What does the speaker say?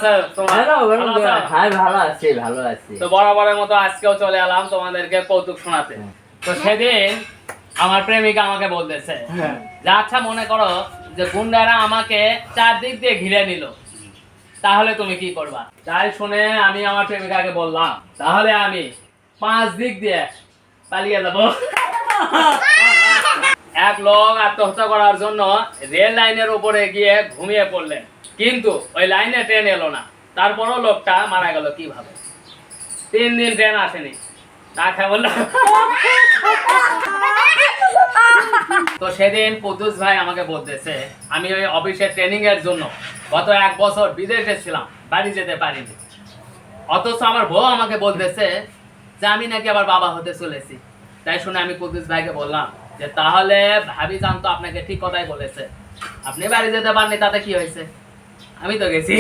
আছে তোমার? হ্যাঁ ভালো আছি ভালো আছি। তো বরাবরের মতো আজকেও চলে এলাম তোমাদেরকে কৌতুক শোনাতে। তো সেদিন আমার প্রেমিকা আমাকে বলতেছে যে আচ্ছা মনে করো যে গুন্ডারা আমাকে চারদিক দিয়ে ঘিরে নিল, তাহলে তুমি কি করবা? তাই শুনে আমি আমার প্রেমিকাকে বললাম তাহলে আমি 5 দিক দিয়ে পালিয়ে যাব। এক লোক আত্মহত্যা করার জন্য রেল লাইনের উপরে গিয়ে ঘুমিয়ে পড়লেন, কিন্তু ওই লাইনে ট্রেন এলো না। তারপরও লোকটা মারা গেল কিভাবে? 3 দিন ট্রেন আসেনি, না খায় বললাম। তো সেদিন কুদ্দুস ভাই আমাকে বলতেছে আমি ওই অফিসের ট্রেনিং এর জন্য গত 1 বছর বিদেশে ছিলাম, বাড়ি যেতে পারিনি। অথচ আমার বউ আমাকে বলতেছে যে আমি নাকি আবার বাবা হতে চলেছি। তাই শুনে আমি কুদ্দুস ভাইকে বললাম যে তাহলে ভাবি জান তো আপনাকে ঠিক কথাই বলেছে, আপনি বাড়ি যেতে পারেননি, তাতে কি হয়েছে? আমি তো গেছি।